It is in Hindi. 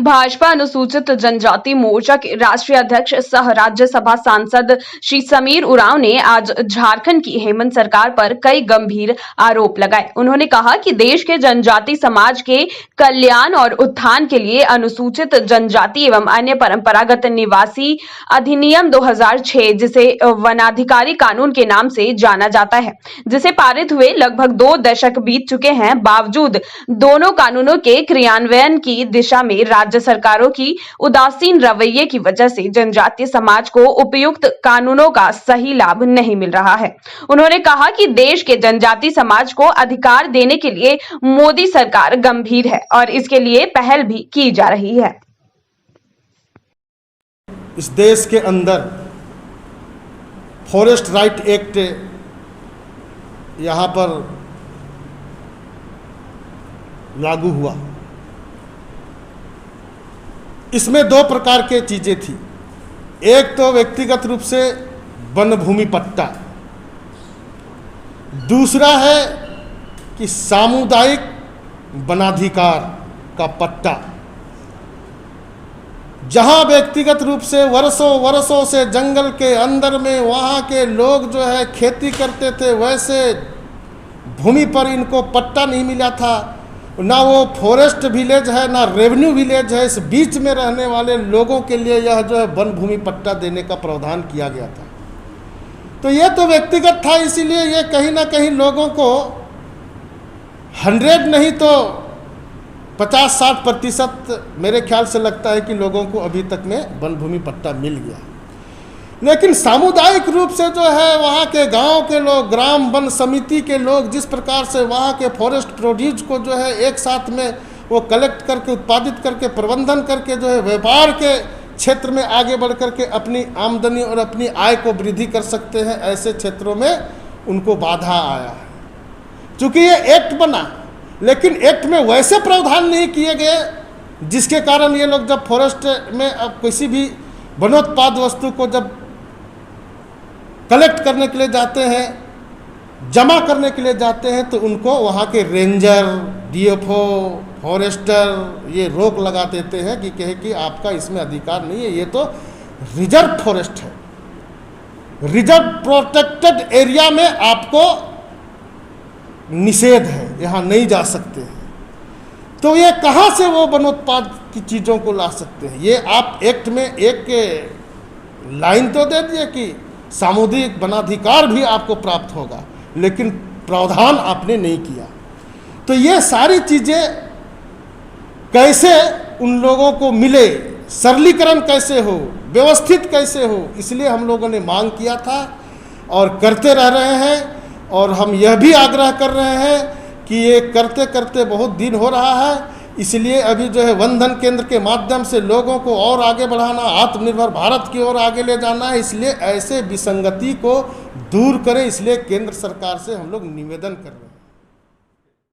भाजपा अनुसूचित जनजाति मोर्चा के राष्ट्रीय अध्यक्ष सह राज्यसभा सांसद श्री समीर उरांव ने आज झारखंड की हेमंत सरकार पर कई गंभीर आरोप लगाए। उन्होंने कहा कि देश के जनजाति समाज के कल्याण और उत्थान के लिए अनुसूचित जनजाति एवं अन्य परंपरागत निवासी अधिनियम 2006, जिसे वनाधिकारी कानून के नाम से जाना जाता है, जिसे पारित हुए लगभग 2 दशक बीत चुके हैं, बावजूद दोनों कानूनों के क्रियान्वयन की दिशा में राज्य सरकारों की उदासीन रवैये की वजह से जनजातीय समाज को उपयुक्त कानूनों का सही लाभ नहीं मिल रहा है। उन्होंने कहा कि देश के जनजातीय समाज को अधिकार देने के लिए मोदी सरकार गंभीर है और इसके लिए पहल भी की जा रही है। इस देश के अंदर फॉरेस्ट राइट एक्ट यहाँ पर लागू हुआ। इसमें 2 प्रकार के चीज़ें थी। एक तो व्यक्तिगत रूप से वन भूमि पट्टा, दूसरा है कि सामुदायिक वनाधिकार का पट्टा, जहां व्यक्तिगत रूप से वर्षों से जंगल के अंदर में वहां के लोग जो है खेती करते थे, वैसे भूमि पर इनको पट्टा नहीं मिला था। ना वो फॉरेस्ट विलेज है, ना रेवेन्यू विलेज है। इस बीच में रहने वाले लोगों के लिए यह जो है वन भूमि पट्टा देने का प्रावधान किया गया था। तो ये तो व्यक्तिगत था, इसीलिए ये कहीं ना कहीं लोगों को 100 नहीं तो 50-60% मेरे ख्याल से लगता है कि लोगों को अभी तक में वन भूमि पट्टा मिल गया। लेकिन सामुदायिक रूप से जो है वहाँ के गांव के लोग, ग्राम वन समिति के लोग, जिस प्रकार से वहाँ के फॉरेस्ट प्रोड्यूस को जो है एक साथ में वो कलेक्ट करके, उत्पादित करके, प्रबंधन करके जो है व्यापार के क्षेत्र में आगे बढ़ करके अपनी आमदनी और अपनी आय को वृद्धि कर सकते हैं, ऐसे क्षेत्रों में उनको बाधा आया है। चूँकि ये एक्ट बना, लेकिन एक्ट में वैसे प्रावधान नहीं किए गए जिसके कारण ये लोग जब फॉरेस्ट में अब किसी भी वनोत्पाद वस्तु को जब कलेक्ट करने के लिए जाते हैं, जमा करने के लिए जाते हैं, तो उनको वहाँ के रेंजर, डीएफओ, फॉरेस्टर ये रोक लगा देते हैं कि कहे कि आपका इसमें अधिकार नहीं है, ये तो रिजर्व फॉरेस्ट है, रिजर्व प्रोटेक्टेड एरिया में आपको निषेध है, यहाँ नहीं जा सकते हैं। तो ये कहाँ से वो वनोत्पाद की चीज़ों को ला सकते हैं? ये आप एक्ट में एक लाइन तो दे दिए कि सामुदायिक वनाधिकार भी आपको प्राप्त होगा, लेकिन प्रावधान आपने नहीं किया। तो ये सारी चीज़ें कैसे उन लोगों को मिले, सरलीकरण कैसे हो, व्यवस्थित कैसे हो, इसलिए हम लोगों ने मांग किया था और करते रह रहे हैं। और हम यह भी आग्रह कर रहे हैं कि ये करते करते बहुत दिन हो रहा है, इसलिए अभी जो है वन धन केंद्र के माध्यम से लोगों को और आगे बढ़ाना, आत्मनिर्भर भारत की ओर आगे ले जाना है। इसलिए ऐसे विसंगति को दूर करें, इसलिए केंद्र सरकार से हम लोग निवेदन कर रहे हैं।